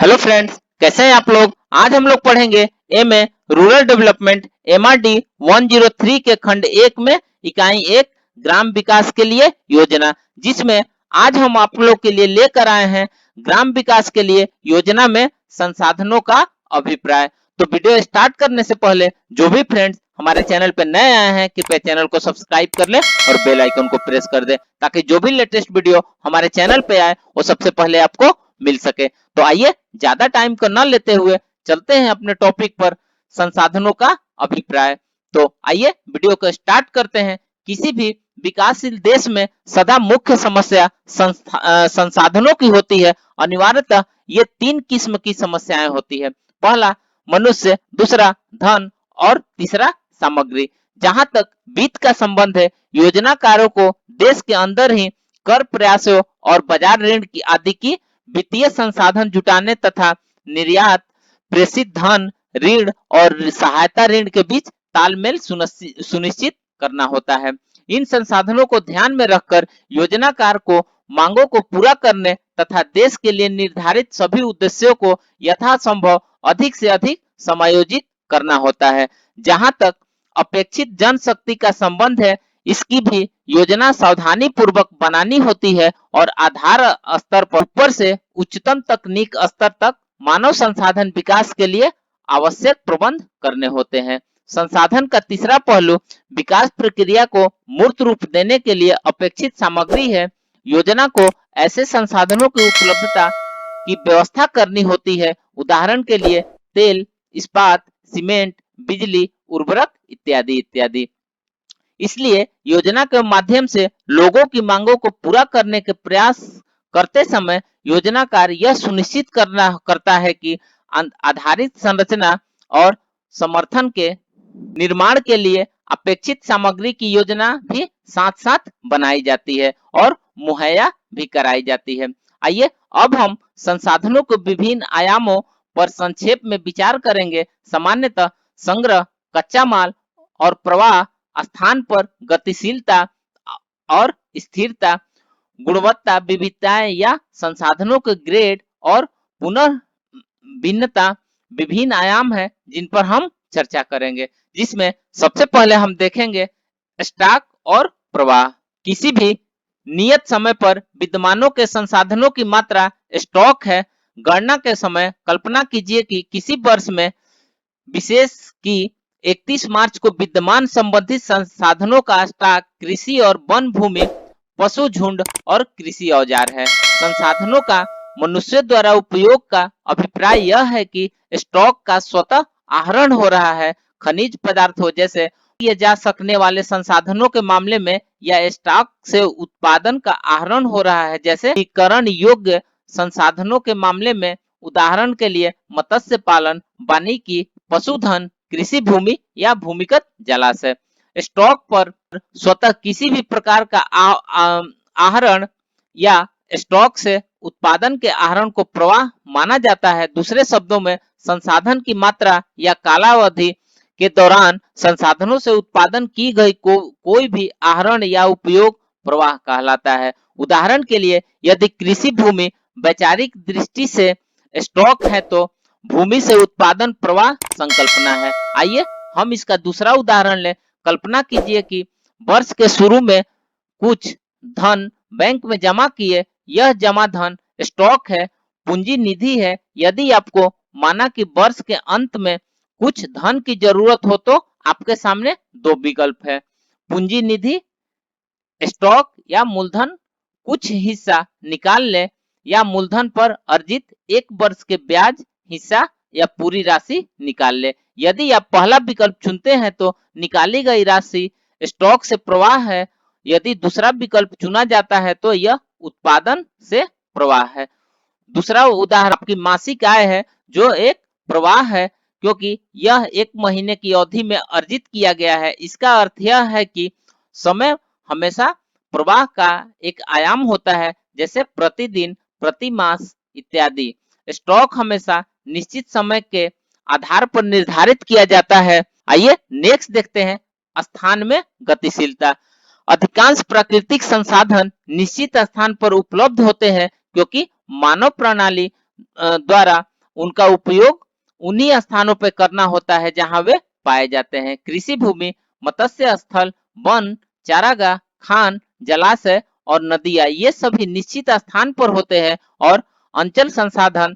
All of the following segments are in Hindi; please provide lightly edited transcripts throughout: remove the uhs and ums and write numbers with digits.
हेलो फ्रेंड्स, कैसे हैं आप लोग। आज हम लोग पढ़ेंगे एमए रूरल डेवलपमेंट एमआरडी 103 के खंड 1 में इकाई 1 ग्राम विकास के लिए योजना, जिसमें आज हम आप लोग के लिए लेकर आए हैं ग्राम विकास के लिए योजना में संसाधनों का अभिप्राय। तो वीडियो स्टार्ट करने से पहले जो भी फ्रेंड्स हमारे चैनल पे नए आए हैं कृपया चैनल को सब्सक्राइब कर ले और बेल आइकन को प्रेस कर दे, ताकि जो भी लेटेस्ट वीडियो हमारे चैनल पे आए वो सबसे पहले आपको मिल सके। तो आइए ज्यादा टाइम को न लेते हुए चलते हैं अपने टॉपिक पर, संसाधनों का अभिप्राय। तो आइए वीडियो को स्टार्ट करते हैं। किसी भी विकासशील देश में सदा मुख्य समस्या संसाधनों की होती है। अनिवार्यतः ये तीन किस्म की समस्याएं होती है। पहला मनुष्य, दूसरा धन और तीसरा सामग्री। जहां तक वित्त का संबंध है, योजनाकारों को देश के अंदर ही कर प्रयासों और बाजार ऋण की आदि की वित्तीय संसाधन जुटाने तथा निर्यात, प्रेषित धन, ऋण और सहायता ऋण के बीच तालमेल सुनिश्चित करना होता है। इन संसाधनों को ध्यान में रखकर योजनाकार को मांगों को पूरा करने तथा देश के लिए निर्धारित सभी उद्देश्यों को यथासंभव अधिक से अधिक समायोजित करना होता है। जहां तक अपेक्षित जनशक्ति का संबंध है, इसकी भी योजना सावधानी पूर्वक बनानी होती है और आधार स्तर पर ऊपर से उच्चतम तकनीक स्तर तक मानव संसाधन विकास के लिए आवश्यक प्रबंध करने होते हैं। संसाधन का तीसरा पहलू विकास प्रक्रिया को मूर्त रूप देने के लिए अपेक्षित सामग्री है। योजना को ऐसे संसाधनों की उपलब्धता की व्यवस्था करनी होती है, उदाहरण के लिए तेल, इस्पात, सीमेंट, बिजली, उर्वरक इत्यादि इत्यादि। इसलिए योजना के माध्यम से लोगों की मांगों को पूरा करने के प्रयास करते समय योजनाकार यह सुनिश्चित करता है कि आधारित संरचना और समर्थन के निर्माण के लिए अपेक्षित सामग्री की योजना भी साथ साथ बनाई जाती है और मुहैया भी कराई जाती है। आइए अब हम संसाधनों के विभिन्न आयामों पर संक्षेप में विचार करेंगे। सामान्यतः संग्रह, कच्चा माल और प्रवाह, स्थान पर गतिशीलता और स्थिरता, गुणवत्ता, विविधताएं या संसाधनों के ग्रेड और पुनः भिन्नता विभिन्न आयाम है जिन पर हम चर्चा करेंगे। जिसमें सबसे पहले हम देखेंगे स्टॉक और प्रवाह। किसी भी नियत समय पर विद्यमानों के संसाधनों की मात्रा स्टॉक है। गणना के समय कल्पना कीजिए कि किसी वर्ष में विशेष की 31 मार्च को विद्यमान संबंधित संसाधनों का स्टॉक कृषि और वन भूमि, पशु झुंड और कृषि औजार है। संसाधनों का मनुष्य द्वारा उपयोग का अभिप्राय यह है कि स्टॉक का स्वतः आहरण हो रहा है। खनिज पदार्थों जैसे किए जा सकने वाले संसाधनों के मामले में या स्टॉक से उत्पादन का आहरण हो रहा है, जैसे करण योग्य संसाधनों के मामले में उदाहरण के लिए मत्स्य पालन, वानिकी, पशुधन, कृषि भूमि या भूमिगत जलाशय। स्टॉक पर स्वतः किसी भी प्रकार का आहरण या स्टॉक से उत्पादन के आहरण को प्रवाह माना जाता है। दूसरे शब्दों में संसाधन की मात्रा या कालावधि के दौरान संसाधनों से उत्पादन की गई कोई भी आहरण या उपयोग प्रवाह कहलाता है। उदाहरण के लिए यदि कृषि भूमि वैचारिक दृष्टि से स्टॉक है तो भूमि से उत्पादन प्रवाह संकल्पना है। आइए हम इसका दूसरा उदाहरण लें। कल्पना कीजिए कि वर्ष के शुरू में कुछ धन बैंक में जमा किए। यह जमा धन स्टॉक है, पूंजी निधि है। यदि आपको माना कि वर्ष के अंत में कुछ धन की जरूरत हो तो आपके सामने दो विकल्प है, पूंजी निधि, स्टॉक या मूलधन। कुछ हिस्सा निकाल ले या मूलधन पर अर्जित एक वर्ष के ब्याज हिस्सा या पूरी राशि निकाल ले। यदि आप पहला विकल्प चुनते हैं तो निकाली गई राशि स्टॉक से प्रवाह है। यदि दूसरा विकल्प चुना जाता है तो यह उत्पादन से प्रवाह है। दूसरा उदाहरण आपकी मासिक आय है, जो एक प्रवाह है क्योंकि यह एक महीने की अवधि में अर्जित किया गया है। इसका अर्थ यह है कि समय हमेशा प्रवाह का एक आयाम होता है, जैसे प्रतिदिन, प्रति मास इत्यादि। स्टॉक हमेशा निश्चित समय के आधार पर निर्धारित किया जाता है। आइए नेक्स्ट देखते हैं स्थान में गतिशीलता। अधिकांश प्राकृतिक संसाधन निश्चित स्थान पर उपलब्ध होते हैं क्योंकि मानव प्रणाली द्वारा उनका उपयोग उन्हीं स्थानों पर करना होता है जहां वे पाए जाते हैं। कृषि भूमि, मत्स्य स्थल, वन, चारागाह, खान, जलाशय और नदियां ये सभी निश्चित स्थान पर होते हैं और अंचल संसाधन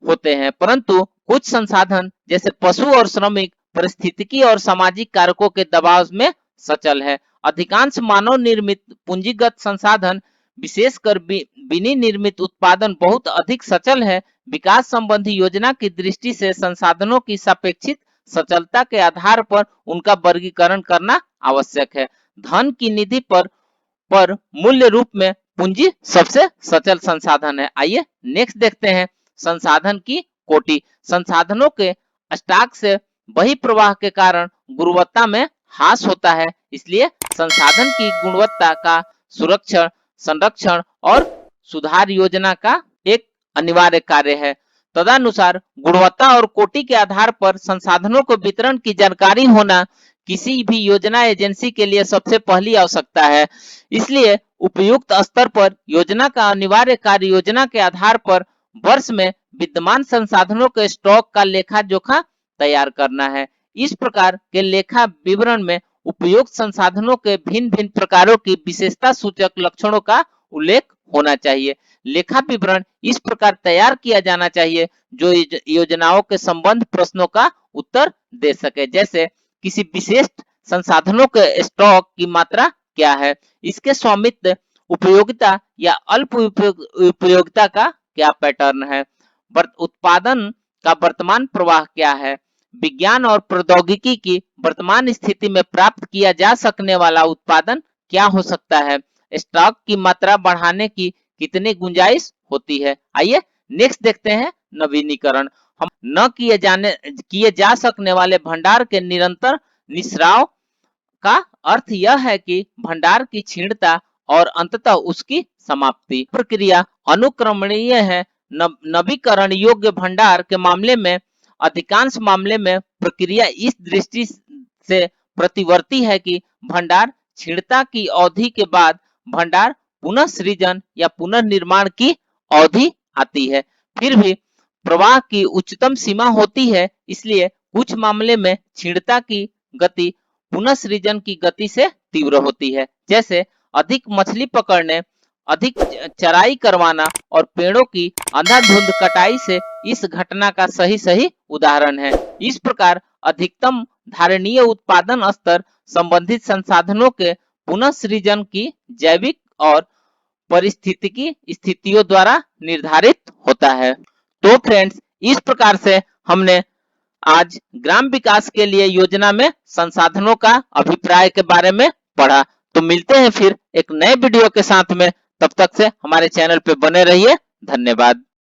होते हैं, परंतु कुछ संसाधन जैसे पशु और श्रमिक पारिस्थितिकी और सामाजिक कारकों के दबाव में सचल है। अधिकांश मानव निर्मित पूंजीगत संसाधन, विशेषकर विनिर्मित उत्पादन बहुत अधिक सचल है। विकास संबंधी योजना की दृष्टि से संसाधनों की सापेक्षिक सचलता के आधार पर उनका वर्गीकरण करना आवश्यक है। धन की निधि पर मूल्य रूप में पूंजी सबसे सचल संसाधन है। आइए नेक्स्ट देखते हैं संसाधन की कोटि। संसाधनों के स्टॉक से बहिर्प्रवाह के कारण गुणवत्ता में ह्रास होता है, इसलिए संसाधन की गुणवत्ता का सुरक्षण, संरक्षण और सुधार योजना का एक अनिवार्य कार्य है। तदनुसार गुणवत्ता और कोटि के आधार पर संसाधनों को वितरण की जानकारी होना किसी भी योजना एजेंसी के लिए सबसे पहली आवश्यकता है। इसलिए उपयुक्त स्तर पर योजना का अनिवार्य कार्य योजना के आधार पर वर्ष में विद्यमान संसाधनों के स्टॉक का लेखा जोखा तैयार करना है। इस प्रकार के लेखा विवरण में उपयुक्त संसाधनों के भिन्न भिन्न प्रकारों की विशेषता सूचक लक्षणों का उल्लेख होना चाहिए। लेखा विवरण इस प्रकार तैयार किया जाना चाहिए जो योजनाओं के संबंध प्रश्नों का उत्तर दे सके, जैसे किसी विशेष संसाधनों के स्टॉक की मात्रा क्या है, इसके स्वामित्व, उपयोगिता या अल्प उपयोगिता का क्या पैटर्न है, उत्पादन का वर्तमान प्रवाह क्या है, विज्ञान और प्रौद्योगिकी की वर्तमान स्थिति में प्राप्त किया जा सकने वाला उत्पादन क्या हो सकता है, स्टॉक की मात्रा बढ़ाने की कितनी गुंजाइश होती है। आइए नेक्स्ट देखते हैं नवीनीकरण। हम न किए जा सकने वाले भंडार के निरंतर निस्राव का अर्थ यह है कि भंडार की क्षीणता और अंततः उसकी समाप्ति। प्रक्रिया अनुक्रमणीय है। नवीकरण योग्य भंडार के मामले में अधिकांश मामले में प्रक्रिया इस दृष्टि से प्रतिवर्ती है कि भंडार क्षीणता की अवधि के बाद भंडार पुनः सृजन या पुनर्निर्माण की अवधि आती है। फिर भी प्रवाह की उच्चतम सीमा होती है, इसलिए कुछ मामले में क्षीणता की गति पुनः सृजन की गति से तीव्र होती है, जैसे अधिक मछली पकड़ने, अधिक चराई करवाना और पेड़ों की अंधाधुंध कटाई से इस घटना का सही उदाहरण है। इस प्रकार अधिकतम धारणीय उत्पादन स्तर संबंधित संसाधनों के पुनः सृजन की जैविक और पारिस्थितिकी स्थितियों द्वारा निर्धारित होता है। तो फ्रेंड्स, इस प्रकार से हमने आज ग्राम विकास के लिए योजना में संसाधनों का अभिप्राय के बारे में पढ़ा। तो मिलते हैं फिर एक नए वीडियो के साथ में, तब तक से हमारे चैनल पे बने रहिए। धन्यवाद।